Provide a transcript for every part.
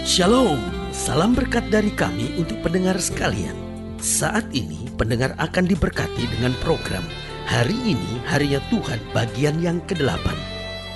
Shalom, salam berkat dari kami untuk pendengar sekalian. Saat ini pendengar akan diberkati dengan program Hari Ini Harinya Tuhan bagian yang ke-8.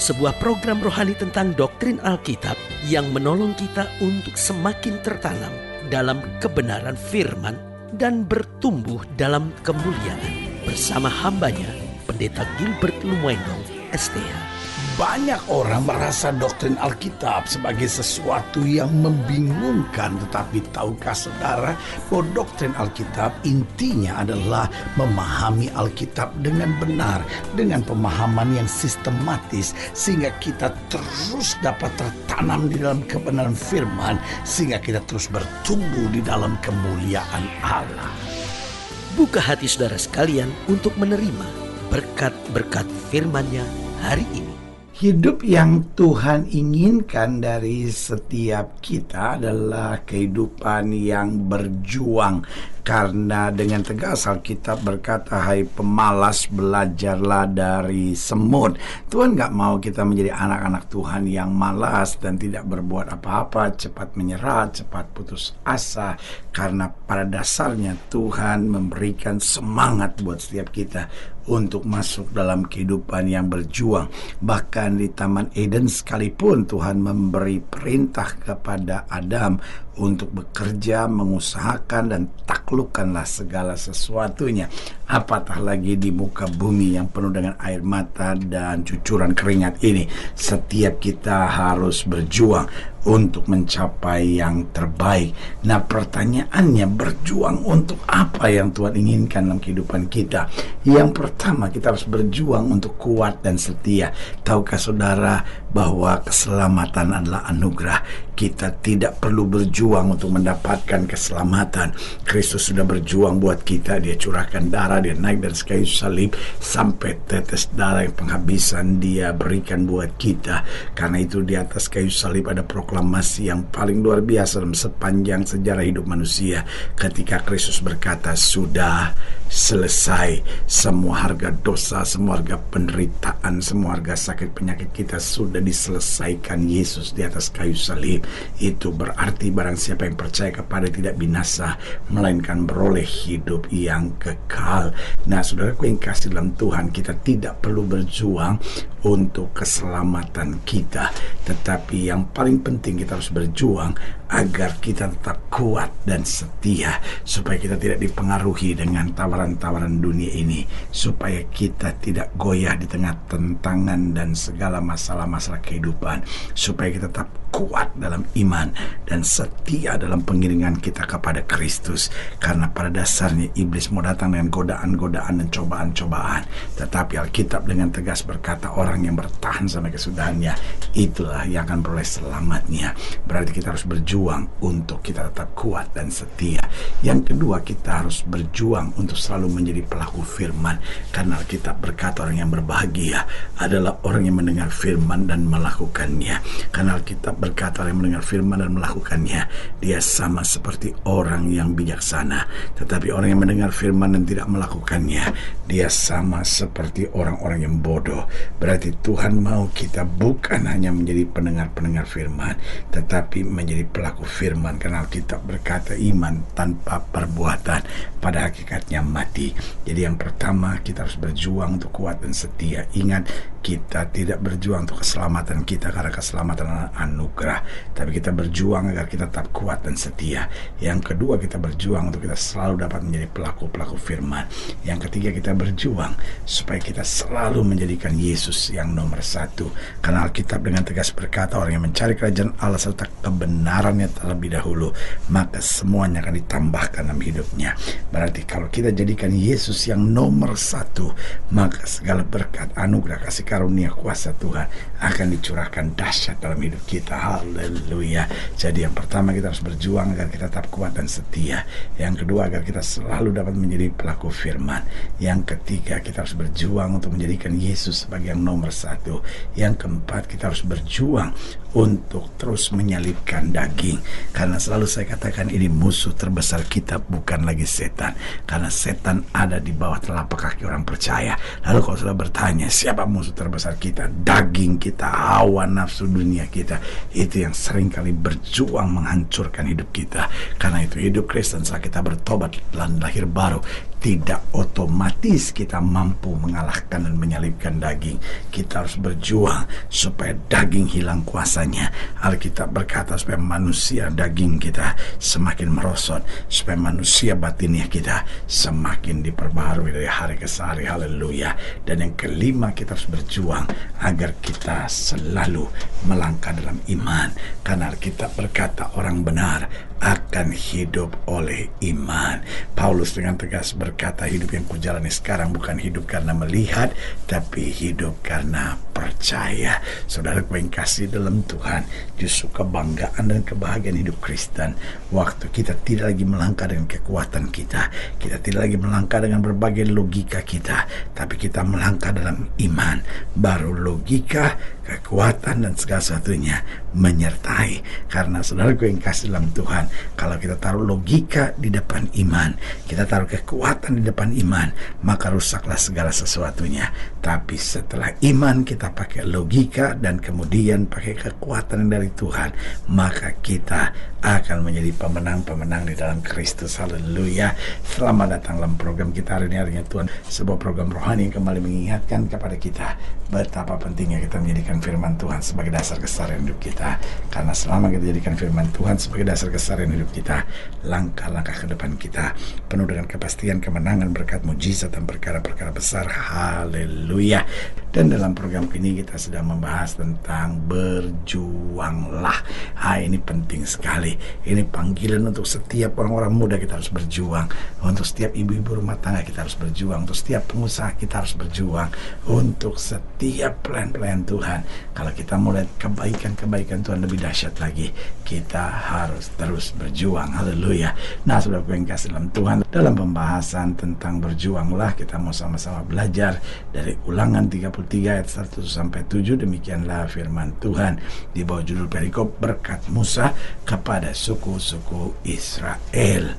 Sebuah program rohani tentang doktrin Alkitab yang menolong kita untuk semakin tertanam dalam kebenaran firman dan bertumbuh dalam kemuliaan. Bersama hambanya, Pendeta Gilbert Lumwendong, STH. Banyak orang merasa doktrin Alkitab sebagai sesuatu yang membingungkan. Tetapi tahukah saudara bahwa doktrin Alkitab intinya adalah memahami Alkitab dengan benar, dengan pemahaman yang sistematis, sehingga kita terus dapat tertanam di dalam kebenaran firman, sehingga kita terus bertumbuh di dalam kemuliaan Allah. Buka hati saudara sekalian untuk menerima berkat-berkat firman-Nya hari ini. Hidup yang Tuhan inginkan dari setiap kita adalah kehidupan yang berjuang. Karena dengan tegas Alkitab berkata, hai pemalas, belajarlah dari semut. Tuhan gak mau kita menjadi anak-anak Tuhan yang malas dan tidak berbuat apa-apa, cepat menyerah, cepat putus asa. Karena pada dasarnya Tuhan memberikan semangat buat setiap kita untuk masuk dalam kehidupan yang berjuang. Bahkan di Taman Eden sekalipun Tuhan memberi perintah kepada Adam untuk bekerja, mengusahakan, dan taklukkanlah segala sesuatunya. Apatah lagi di muka bumi yang penuh dengan air mata dan cucuran keringat ini. Setiap kita harus berjuang untuk mencapai yang terbaik. Nah, pertanyaannya, berjuang untuk apa yang Tuhan inginkan dalam kehidupan kita? Yang pertama, kita harus berjuang untuk kuat dan setia. Tahukah saudara bahwa keselamatan adalah anugerah? Kita tidak perlu berjuang untuk mendapatkan keselamatan. Kristus sudah berjuang buat kita. Dia curahkan darah, dia naik dari kayu salib sampai tetes darah yang penghabisan dia berikan buat kita. Karena itu di atas kayu salib ada proklamasi yang paling luar biasa dalam sepanjang sejarah hidup manusia. Ketika Kristus berkata, sudah selesai. Semua harga dosa, semua harga penderitaan, semua harga sakit penyakit kita sudah diselesaikan Yesus di atas kayu salib. Itu berarti barang siapa yang percaya kepada tidak binasa, melainkan beroleh hidup yang kekal. Nah, saudaraku yang kasih dalam Tuhan, kita tidak perlu berjuang untuk keselamatan kita, tetapi yang paling penting kita harus berjuang agar kita tetap kuat dan setia, supaya kita tidak dipengaruhi dengan tawaran-tawaran dunia ini, supaya kita tidak goyah di tengah tentangan dan segala masalah-masalah kehidupan, supaya kita tetap kuat dalam iman dan setia dalam pengiringan kita kepada Kristus. Karena pada dasarnya iblis mau datang dengan godaan-godaan dan cobaan-cobaan, tetapi Alkitab dengan tegas berkata, orang yang bertahan sampai kesudahannya, itulah yang akan beroleh selamatnya. Berarti kita harus berjuang untuk kita tetap kuat dan setia. Yang kedua, kita harus berjuang untuk selalu menjadi pelaku firman. Karena Alkitab berkata, orang yang berbahagia adalah orang yang mendengar firman dan melakukannya. Karena Alkitab berkata, orang yang mendengar firman dan melakukannya, dia sama seperti orang yang bijaksana. Tetapi orang yang mendengar firman dan tidak melakukannya, dia sama seperti orang-orang yang bodoh. Berarti Tuhan mau kita bukan hanya menjadi pendengar-pendengar firman, tetapi menjadi pelaku firman. Karena Alkitab berkata, iman tanpa perbuatan pada hakikatnya mati. Jadi yang pertama, kita harus berjuang untuk kuat dan setia. Ingat, kita tidak berjuang untuk keselamatan kita, karena keselamatan adalah anugerah, tapi kita berjuang agar kita tetap kuat dan setia. Yang kedua, kita berjuang untuk kita selalu dapat menjadi pelaku-pelaku firman. Yang ketiga, kita berjuang supaya kita selalu menjadikan Yesus yang nomor satu. Karena Alkitab dengan tegas berkata, orang yang mencari kerajaan Allah serta kebenarannya terlebih dahulu, maka semuanya akan ditambahkan dalam hidupnya. Berarti kalau kita jadikan Yesus yang nomor satu, maka segala berkat, anugerah, kasih karunia, kuasa Tuhan akan dicurahkan dahsyat dalam hidup kita. Haleluya. Jadi yang pertama, kita harus berjuang agar kita tetap kuat dan setia. Yang kedua, agar kita selalu dapat menjadi pelaku firman. Yang ketiga, kita harus berjuang untuk menjadikan Yesus sebagai yang nomor satu. Yang keempat, kita harus berjuang untuk terus menyalibkan daging. Karena selalu saya katakan ini musuh terbesar kita bukan lagi setan, karena setan ada di bawah telapak kaki orang percaya. Lalu kalau sudah bertanya siapa musuh terbesar kita, daging kita, hawa nafsu dunia kita, itu yang seringkali berjuang menghancurkan hidup kita. Karena itu hidup Kristen setelah kita bertobat dan lahir baru, tidak otomatis kita mampu mengalahkan dan menyalibkan daging. Kita harus berjuang supaya daging hilang kuasanya. Alkitab berkata supaya manusia daging kita semakin merosot, supaya manusia batinnya kita semakin diperbaharui dari hari ke hari. Haleluya. Dan yang kelima, kita harus berjuang agar kita selalu melangkah dalam iman. Karena Alkitab berkata orang benar akan hidup oleh iman. Paulus dengan tegas berkata, hidup yang kujalani sekarang bukan hidup karena melihat, tapi hidup karena percaya. Saudara yang kasih dalam Tuhan, justru kebanggaan dan kebahagiaan hidup Kristen waktu kita tidak lagi melangkah dengan kekuatan kita, kita tidak lagi melangkah dengan berbagai logika kita, tapi kita melangkah dalam iman. Baru logika, kekuatan dan segala sesuatunya menyertai. Karena saudaraku yang kasih dalam Tuhan, kalau kita taruh logika di depan iman, kita taruh kekuatan di depan iman, maka rusaklah segala sesuatunya. Tapi setelah iman kita pakai logika dan kemudian pakai kekuatan dari Tuhan, maka kita akan menjadi pemenang-pemenang di dalam Kristus. Haleluya. Selamat datang dalam program kita hari ini, harinya Tuhan, sebuah program rohani yang kembali mengingatkan kepada kita betapa pentingnya kita menjadikan firman Tuhan sebagai dasar keseharian hidup kita. Karena selama kita jadikan firman Tuhan sebagai dasar keseharian hidup kita, langkah-langkah ke depan kita penuh dengan kepastian kemenangan, berkat mujizat dan perkara-perkara besar. Haleluya. Dan dalam program ini kita sedang membahas tentang berjuanglah. Ini penting sekali. Ini panggilan untuk setiap orang-orang muda, kita harus berjuang. Untuk setiap ibu-ibu rumah tangga kita harus berjuang. Untuk setiap pengusaha kita harus berjuang. Untuk setiap pelayan-pelayan Tuhan, kalau kita mulai kebaikan-kebaikan Tuhan lebih dahsyat lagi, kita harus terus berjuang. Haleluya. Nah, saudara yang kasih dalam Tuhan, dalam pembahasan tentang berjuanglah, kita mau sama-sama belajar dari Ulangan 33 ayat 1 sampai 7. Demikianlah firman Tuhan di bawah judul perikop berkat Musa kepada suku-suku Israel.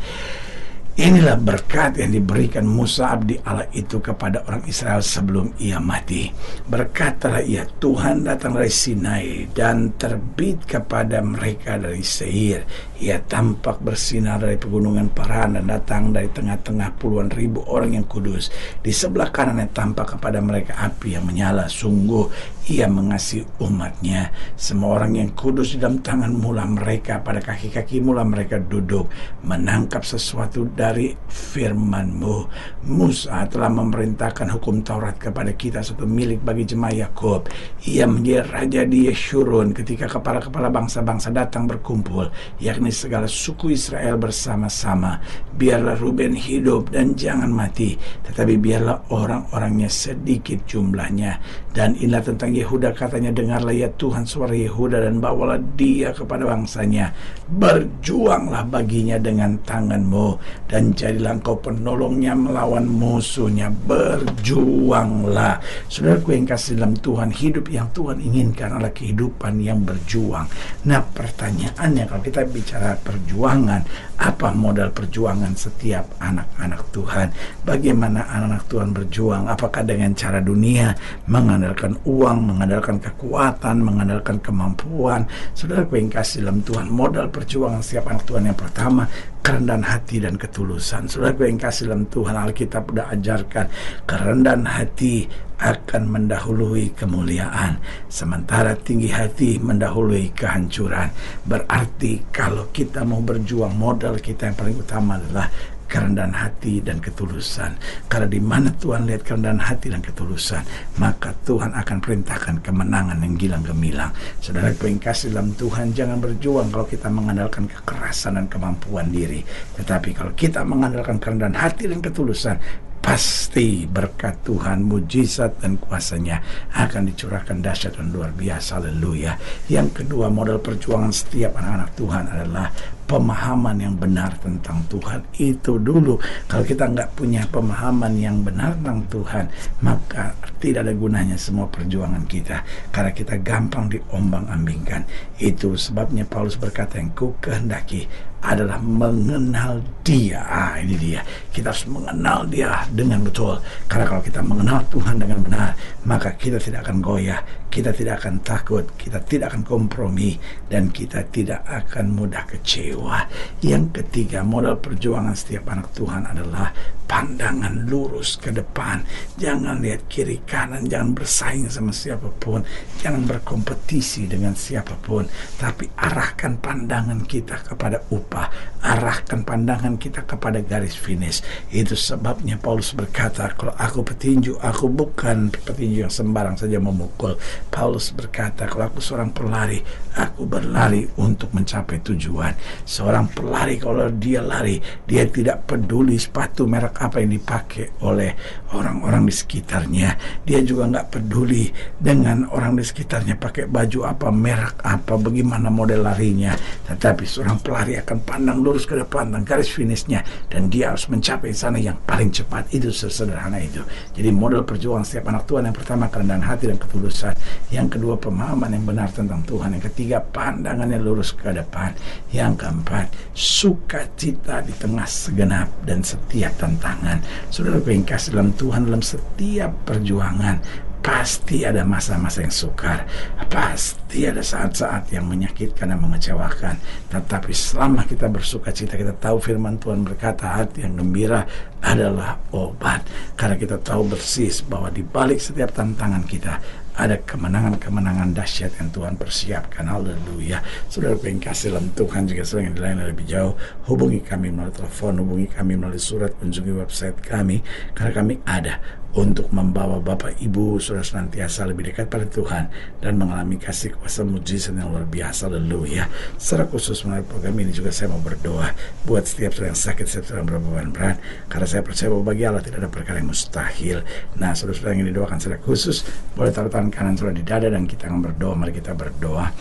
Inilah berkat yang diberikan Musa abdi Allah itu kepada orang Israel sebelum ia mati. Berkatalah ia, Tuhan datang dari Sinai dan terbit kepada mereka dari Seir. Ia tampak bersinar dari pegunungan Paran dan datang dari tengah-tengah puluhan ribu orang yang kudus. Di sebelah kanannya tampak kepada mereka api yang menyala. Sungguh ia mengasihi umatnya. Semua orang yang kudus di dalam tangan mula mereka, pada kaki-kaki mula mereka duduk, menangkap sesuatu dari firman-Mu. Musa telah memerintahkan hukum Taurat kepada kita, satu milik bagi jemaah Yakub. Ia menjadi raja di Yeshurun ketika kepala-kepala bangsa-bangsa datang berkumpul, yakni segala suku Israel bersama-sama. Biarlah Ruben hidup dan jangan mati, tetapi biarlah orang-orangnya sedikit jumlahnya. Dan inilah tentang Yehuda, katanya, dengarlah ya Tuhan suara Yehuda dan bawalah dia kepada bangsanya. Berjuanglah baginya dengan tangan-Mu dan jadilah engkau penolongnya melawan musuhnya. Berjuanglah. Saudaraku yang kasih dalam Tuhan, hidup yang Tuhan inginkan adalah kehidupan yang berjuang. Nah, pertanyaannya, kalau kita bicara perjuangan, apa modal perjuangan setiap anak-anak Tuhan? Bagaimana anak-anak Tuhan berjuang? Apakah dengan cara dunia, mengandalkan uang, mengandalkan kekuatan, mengandalkan kemampuan? Saudaraku yang kasih dalam Tuhan, modal perjuangan setiap anak Tuhan yang pertama, kerendahan hati dan ketulusan. Saudaraku yang kasih dalam Tuhan, Alkitab sudah ajarkan kerendahan hati akan mendahului kemuliaan, sementara tinggi hati mendahului kehancuran. Berarti kalau kita mau berjuang, modal kita yang paling utama adalah kerendahan hati dan ketulusan. Karena di mana Tuhan lihat kerendahan hati dan ketulusan, maka Tuhan akan perintahkan kemenangan yang gilang gemilang. Saudara yang kasih dalam Tuhan, jangan berjuang kalau kita mengandalkan kekerasan dan kemampuan diri. Tetapi kalau kita mengandalkan kerendahan hati dan ketulusan, pasti berkat Tuhan, mujizat dan kuasanya akan dicurahkan dahsyat dan luar biasa. Haleluya. Yang kedua, modal perjuangan setiap anak-anak Tuhan adalah pemahaman yang benar tentang Tuhan. Itu dulu. Kalau kita nggak punya pemahaman yang benar tentang Tuhan, maka tidak ada gunanya semua perjuangan kita, karena kita gampang diombang-ambingkan. Itu sebabnya Paulus berkata, yang ku kehendaki adalah mengenal Dia. Ini dia. Kita harus mengenal Dia dengan betul. Karena kalau kita mengenal Tuhan dengan benar, maka kita tidak akan goyah, kita tidak akan takut, kita tidak akan kompromi, dan kita tidak akan mudah kecewa. Yang ketiga, modal perjuangan setiap anak Tuhan adalah pandangan lurus ke depan. Jangan lihat kiri kanan, jangan bersaing sama siapapun, jangan berkompetisi dengan siapapun, tapi arahkan pandangan kita kepada upah, arahkan pandangan kita kepada garis finish. Itu sebabnya Paulus berkata, kalau aku petinju, aku bukan petinju yang sembarang saja memukul. Paulus berkata, kalau aku seorang pelari, aku berlari untuk mencapai tujuan. Seorang pelari, kalau dia lari, dia tidak peduli sepatu merek apa yang dipakai oleh orang-orang di sekitarnya. Dia juga nggak peduli dengan orang di sekitarnya pakai baju apa, merek apa, bagaimana model larinya. Tetapi seorang pelari akan pandang lurus ke depan dan garis finishnya, dan dia harus mencapai sana yang paling cepat. Itu sesederhana itu. Jadi model perjuangan setiap anak Tuhan, yang pertama kerendahan hati dan ketulusan, yang kedua pemahaman yang benar tentang Tuhan, yang ketiga pandangannya lurus ke depan, yang keempat sukacita di tengah segenap dan setiap tantangan. Saudara yang kasih dalam Tuhan, dalam setiap perjuangan pasti ada masa-masa yang sukar, pasti ada saat-saat yang menyakitkan dan mengecewakan. Tetapi selama kita bersukacita, kita tahu firman Tuhan berkata, hati yang gembira adalah obat. Karena kita tahu persis bahwa di balik setiap tantangan kita ada kemenangan-kemenangan dahsyat yang Tuhan persiapkan. Haleluya. Saudara yang kasih dalam Tuhan, jika saudara yang dilayani lebih jauh, hubungi kami melalui telepon, hubungi kami melalui surat, kunjungi website kami, karena kami ada untuk membawa Bapak Ibu saudara senantiasa lebih dekat pada Tuhan dan mengalami kasih kuasa mujizat yang luar biasa. Haleluya. Secara khusus melalui program ini juga saya mau berdoa buat setiap saudara yang sakit, setiap saudara yang berbeban berat, karena saya percaya bahwa bagi Allah tidak ada perkara yang mustahil. Nah, saudara-saudara yang didoakan secara khusus, boleh taruh tangan kanan saudara di dada dan kita akan berdoa. Mari kita berdoa.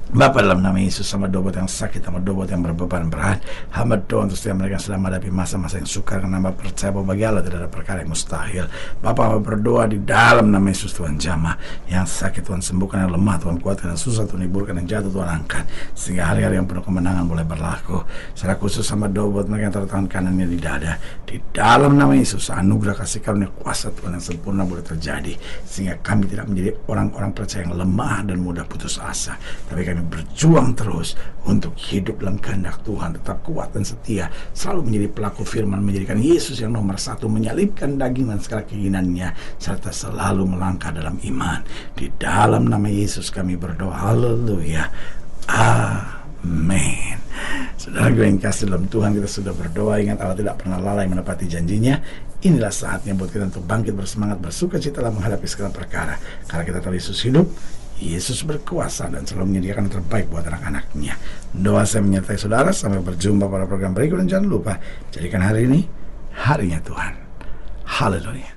Bapa, dalam nama Yesus, sama doa buat yang sakit, sama doa buat yang berbeban berat, hamba doa untuk setiap mereka yang sedang menghadapi masa-masa yang sukar, karena hamba percaya bahwa bagi Allah tidak ada perkara yang mustahil. Bapa, hamba berdoa di dalam nama Yesus, Tuhan jamah yang sakit, Tuhan sembuhkan, yang lemah Tuhan kuatkan, yang susah Tuhan hiburkan, yang jatuh Tuhan angkat, sehingga hari-hari yang penuh kemenangan boleh berlaku. Secara khusus sama doa buat mereka yang taruh tangan kanannya di dada, di dalam nama Yesus, anugerah kasih karunia kuasa Tuhan yang sempurna boleh terjadi, sehingga kami tidak menjadi orang-orang percaya yang lemah dan mudah putus asa, tapi kami berjuang terus untuk hidup dalam kehendak Tuhan, tetap kuat dan setia, selalu menjadi pelaku firman, menjadikan Yesus yang nomor satu, menyalibkan daging dan segala keinginannya, serta selalu melangkah dalam iman. Di dalam nama Yesus kami berdoa. Haleluya. Amin. Saudara gue yang kasih dalam Tuhan, kita sudah berdoa. Ingat, Allah tidak pernah lalai menepati janjinya. Inilah saatnya buat kita untuk bangkit bersemangat, bersuka cita dalam menghadapi segala perkara, karena kita tahu Yesus hidup, Yesus berkuasa dan selalu menyediakan yang terbaik buat anak-anaknya. Doa saya menyertai saudara. Sampai berjumpa pada program berikut, dan jangan lupa jadikan hari ini harinya Tuhan. Haleluya.